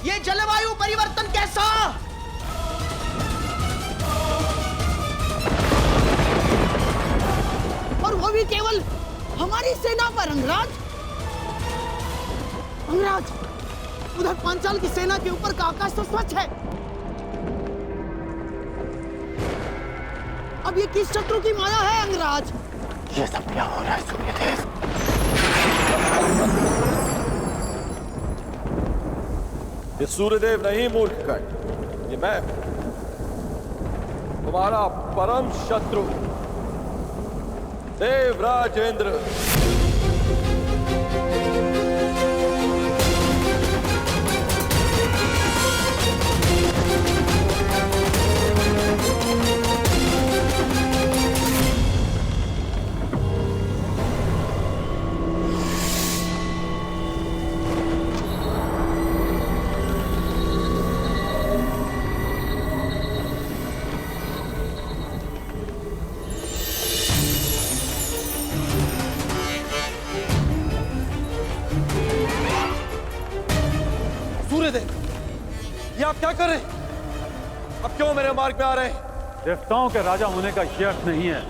ये जलवायु परिवर्तन कैसा? और वो भी केवल हमारी सेना पर। अंगराज, अंगराज, उधर पांचाल की सेना के ऊपर का आकाश तो स्वच्छ है। अब ये किस शत्रु की माया है अंगराज? ये सब क्या हो रहा है सूर्यदेव? ये सूर्यदेव नहीं मूर्ख गण, ये मैं, तुम्हारा परम शत्रु देवराजेंद्र। सूर्यदेव, ये आप क्या कर रहे हैं? अब क्यों मेरे मार्ग में आ रहे हैं? देवताओं के राजा होने का यह अर्थ नहीं है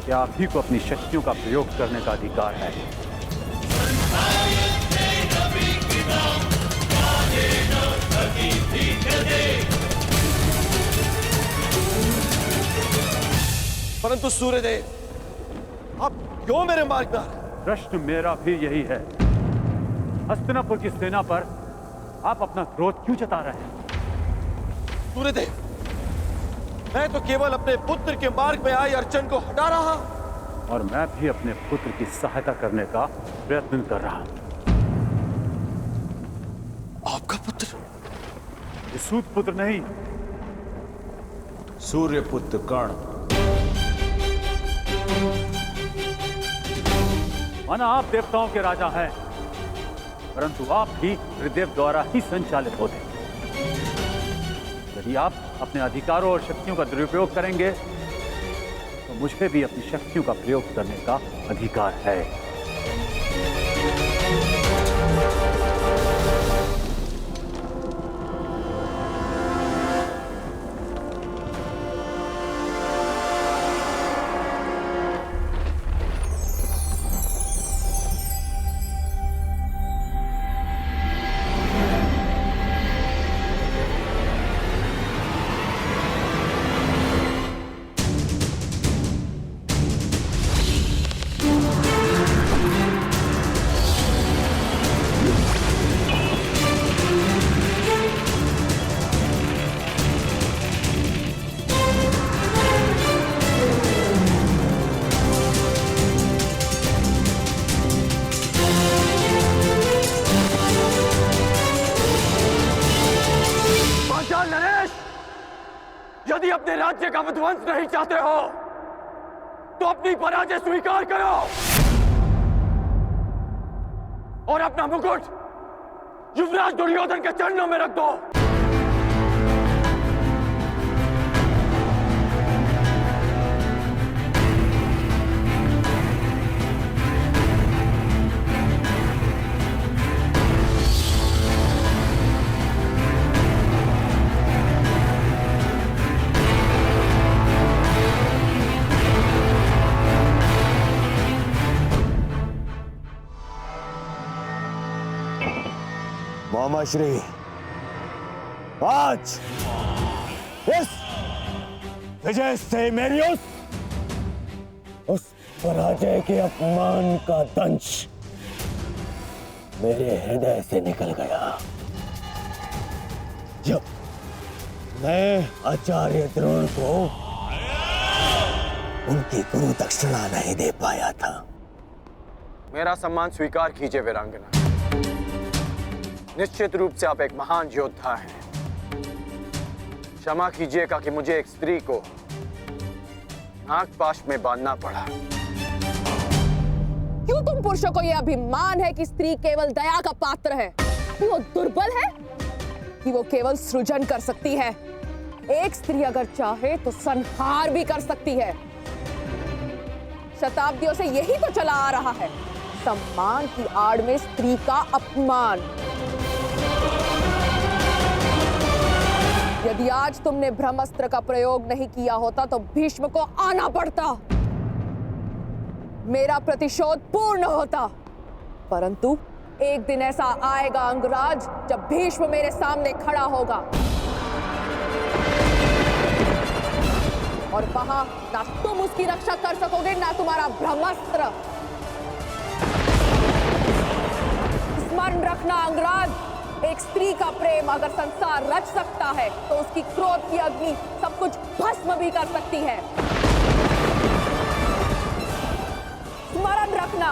कि आप ही को अपनी शक्तियों का प्रयोग करने का अधिकार है। परंतु सूर्यदेव, आप क्यों मेरे मार्ग में आ रहे हैं? प्रश्न मेरा भी यही है। हस्तिनापुर की सेना पर आप अपना क्रोध क्यों जता रहे हैं? सूर्यदेव, मैं तो केवल अपने पुत्र के मार्ग में आई अड़चन को हटा रहा, और मैं भी अपने पुत्र की सहायता करने का प्रयत्न कर रहा हूं। आपका पुत्र? ये सूत पुत्र नहीं, सूर्यपुत्र कर्ण। माना आप देवताओं के राजा हैं, परंतु आप भी त्रिदेव द्वारा ही संचालित होते हैं। यदि आप अपने अधिकारों और शक्तियों का दुरुपयोग करेंगे तो मुझे भी अपनी शक्तियों का प्रयोग करने का अधिकार है। यदि अपने राज्य का विध्वंस नहीं चाहते हो तो अपनी पराजय स्वीकार करो और अपना मुकुट युवराज दुर्योधन के चरणों में रख दो। मामाश्री, आज इस विजय से मेरी उस पराजय के अपमान का दंश मेरे हृदय से निकल गया। जब मैं आचार्य द्रोण को उनकी गुरु दक्षिणा नहीं दे पाया था। मेरा सम्मान स्वीकार कीजिए वीरांगना। निश्चित रूप से आप एक महान योद्धा हैं। क्षमा कीजिएगा कि मुझे एक स्त्री को नागपाश में बांधना पड़ा। क्यों तुम पुरुषों को यह अभिमान है कि स्त्री केवल दया का पात्र है? कि वो दुर्बल है? कि वो केवल सृजन कर सकती है? एक स्त्री अगर चाहे तो संहार भी कर सकती है। शताब्दियों से यही तो चला आ रहा है, सम्मान की आड़ में स्त्री का अपमान। यदि आज तुमने ब्रह्मास्त्र का प्रयोग नहीं किया होता तो भीष्म को आना पड़ता, मेरा प्रतिशोध पूर्ण होता। परंतु एक दिन ऐसा आएगा अंगराज जब भीष्म मेरे सामने खड़ा होगा और वहां ना तुम उसकी रक्षा कर सकोगे ना तुम्हारा ब्रह्मास्त्र। स्मरण रखना अंगराज, एक स्त्री का प्रेम अगर संसार रच सकता है तो उसकी क्रोध की अग्नि सब कुछ भस्म भी कर सकती है। स्मरण रखना,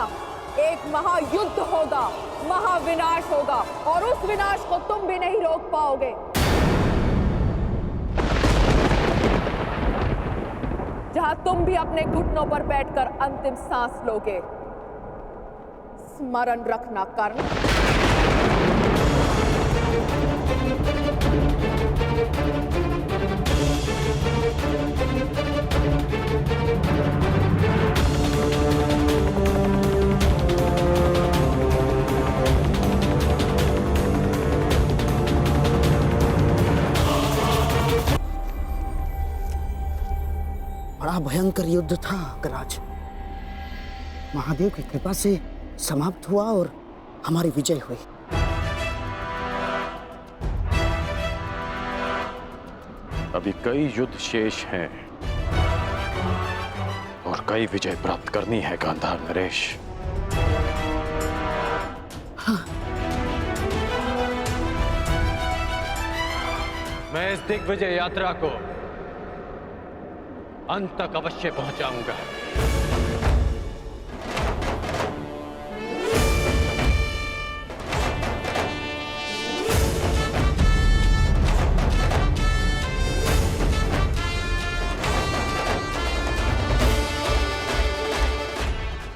एक महायुद्ध होगा, महाविनाश होगा और उस विनाश को तुम भी नहीं रोक पाओगे। जहां तुम भी अपने घुटनों पर बैठकर अंतिम सांस लोगे। स्मरण रखना कर्ण। बड़ा भयंकर युद्ध था अंगराज। महादेव की कृपा से समाप्त हुआ और हमारी विजय हुई। अभी कई युद्ध शेष हैं और कई विजय प्राप्त करनी है गांधार नरेश। हाँ। मैं इस दिग्विजय यात्रा को अंत तक अवश्य पहुंचाऊंगा।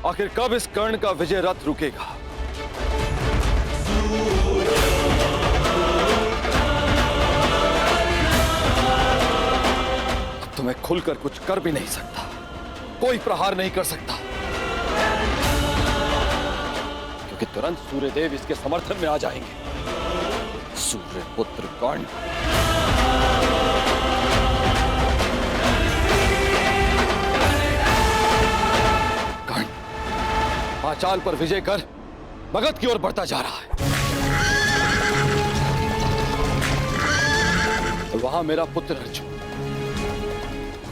आखिर कब इस कर्ण का विजय रथ रुकेगा? अब तो मैं खुलकर कुछ कर भी नहीं सकता, कोई प्रहार नहीं कर सकता, क्योंकि तुरंत सूर्यदेव इसके समर्थन में आ जाएंगे। सूर्यपुत्र कर्ण। पांचाल पर विजय कर मगध की ओर बढ़ता जा रहा है। और वहां मेरा पुत्र अर्जुन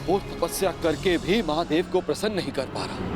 वो तपस्या करके भी महादेव को प्रसन्न नहीं कर पा रहा।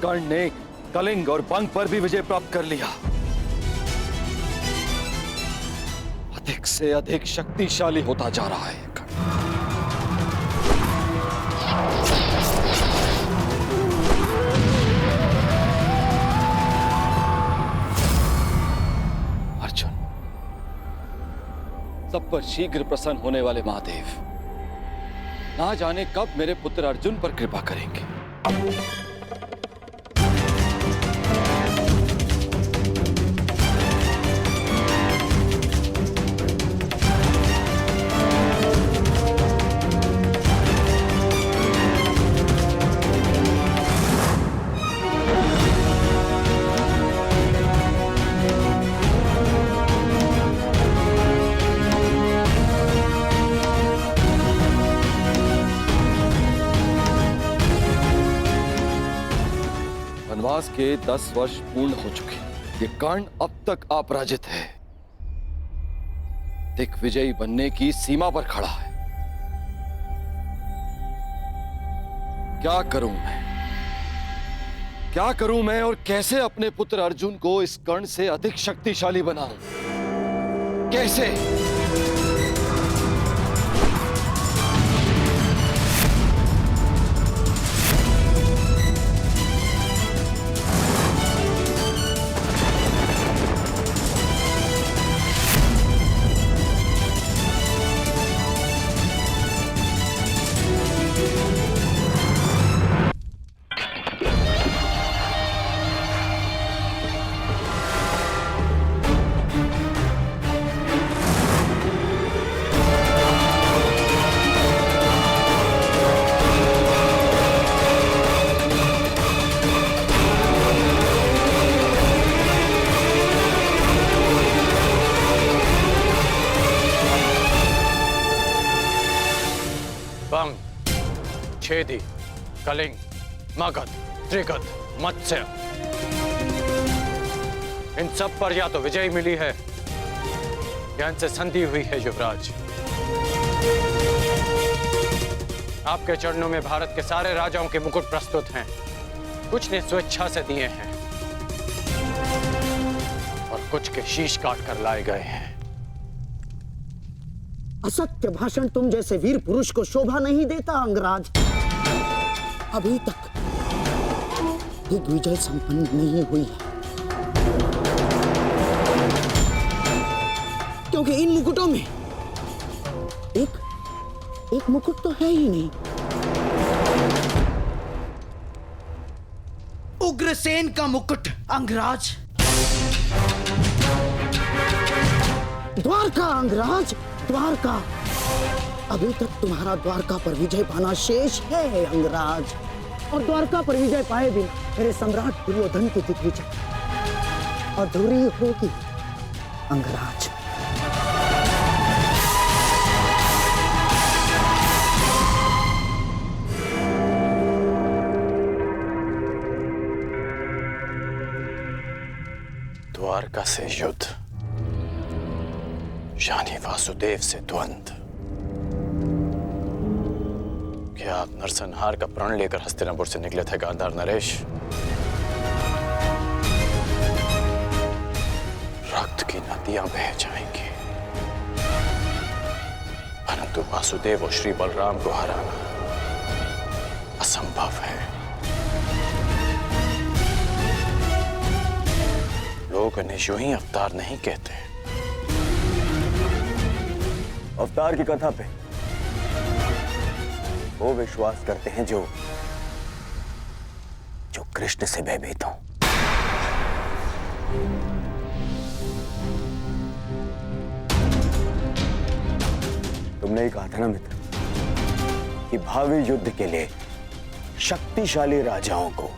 कर्ण ने कलिंग और बंग पर भी विजय प्राप्त कर लिया। अधिक से अधिक शक्तिशाली होता जा रहा है कर्ण। अर्जुन, सब पर शीघ्र प्रसन्न होने वाले महादेव ना जाने कब मेरे पुत्र अर्जुन पर कृपा करेंगे। वनवास के 10 वर्ष पूर्ण हो चुके। ये कर्ण अब तक अपराजित है। दिग्विजयी बनने की सीमा पर खड़ा है। क्या करूं मैं और कैसे अपने पुत्र अर्जुन को इस कर्ण से अधिक शक्तिशाली बनाऊं? कैसे? बंग, छेदी, कलिंग, मगध, त्रिगध, मत्स्य, इन सब पर या तो विजय मिली है या इनसे संधि हुई है युवराज। आपके चरणों में भारत के सारे राजाओं के मुकुट प्रस्तुत हैं। कुछ ने स्वेच्छा से दिए हैं और कुछ के शीश काट कर लाए गए हैं। असत्य भाषण तुम जैसे वीर पुरुष को शोभा नहीं देता अंगराज। अभी तक दिग्विजय संपन्न नहीं हुई है, क्योंकि इन मुकुटों में एक मुकुट तो है ही नहीं। उग्रसेन का मुकुट अंगराज। द्वारका अंगराज, द्वारका। अभी तक तुम्हारा द्वारका पर विजय पाना शेष है अंगराज, और द्वारका पर विजय पाए बिना मेरे सम्राट दुर्योधन की दिग्विजय अधूरी होगी अंगराज। द्वारका से युद्ध यानी वासुदेव से द्वंद्व। क्या आप नरसंहार का प्रण लेकर हस्तिनापुर से निकले थे गांधार नरेश? रक्त की नदियां बह जाएंगी, परंतु वासुदेव और श्री बलराम को हराना असंभव है। लोग इन्हें यूं ही अवतार नहीं कहते। अवतार की कथा पे वो विश्वास करते हैं जो कृष्ण से भयभीत हो। तुमने ही कहा था ना मित्र कि भावी युद्ध के लिए शक्तिशाली राजाओं को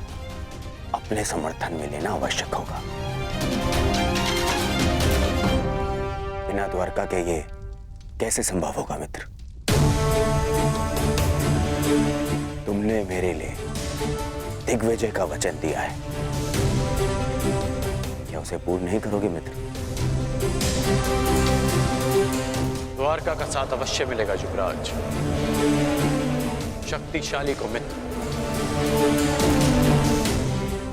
अपने समर्थन में लेना आवश्यक होगा। बिना द्वारका के ये कैसे संभव होगा मित्र? तुमने मेरे लिए दिग्विजय का वचन दिया है, क्या उसे पूर्ण नहीं करोगे मित्र? द्वारका का साथ अवश्य मिलेगा युवराज। शक्तिशाली को मित्र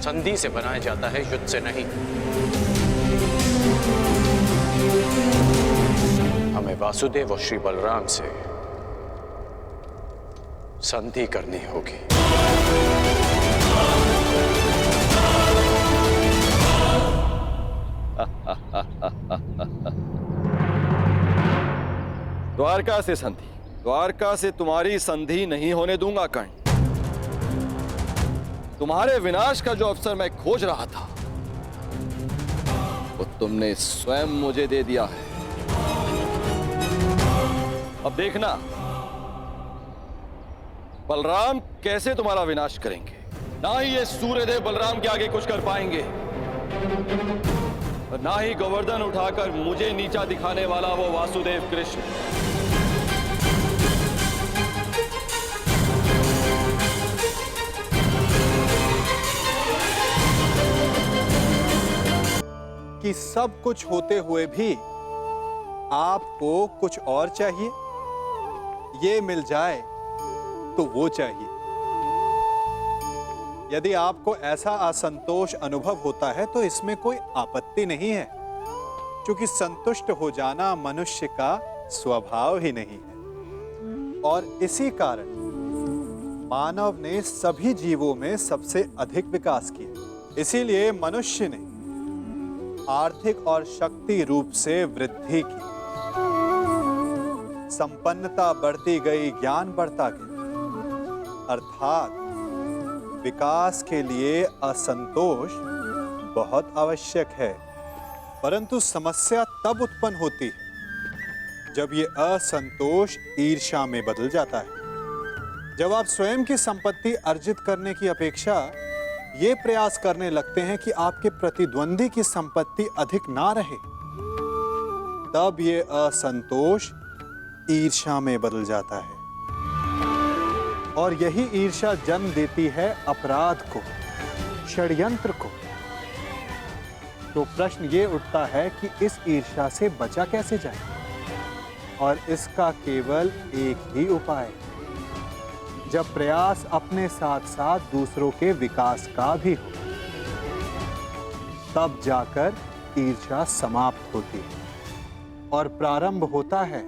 संधि से बनाया जाता है, युद्ध से नहीं। हमें वासुदेव और श्री बलराम से संधि करनी होगी। द्वारका से संधि? द्वारका से तुम्हारी संधि नहीं होने दूंगा कर्ण। तुम्हारे विनाश का जो अवसर मैं खोज रहा था वो तुमने स्वयं मुझे दे दिया है। अब देखना बलराम कैसे तुम्हारा विनाश करेंगे। ना ही ये सूर्यदेव बलराम के आगे कुछ कर पाएंगे, और ना ही गोवर्धन उठाकर मुझे नीचा दिखाने वाला वो वासुदेव कृष्ण। कि सब कुछ होते हुए भी आपको कुछ और चाहिए, ये मिल जाए तो वो चाहिए। यदि आपको ऐसा असंतोष अनुभव होता है तो इसमें कोई आपत्ति नहीं है, क्योंकि संतुष्ट हो जाना मनुष्य का स्वभाव ही नहीं है। और इसी कारण मानव ने सभी जीवों में सबसे अधिक विकास किया। इसीलिए मनुष्य ने आर्थिक और शक्ति रूप से वृद्धि की, संपन्नता बढ़ती गई, ज्ञान बढ़ता गया। अर्थात विकास के लिए असंतोष बहुत आवश्यक है। परंतु समस्या तब उत्पन्न होती है जब ये असंतोष ईर्ष्या में बदल जाता है। जब आप स्वयं की संपत्ति अर्जित करने की अपेक्षा ये प्रयास करने लगते हैं कि आपके प्रतिद्वंदी की संपत्ति अधिक ना रहे, तब ये असंतोष ईर्ष्या में बदल जाता है। और यही ईर्ष्या जन्म देती है अपराध को, षड्यंत्र को। तो प्रश्न ये उठता है कि इस ईर्ष्या से बचा कैसे जाए? और इसका केवल एक ही उपाय है, जब प्रयास अपने साथ साथ दूसरों के विकास का भी हो, तब जाकर ईर्ष्या समाप्त होती है और प्रारंभ होता है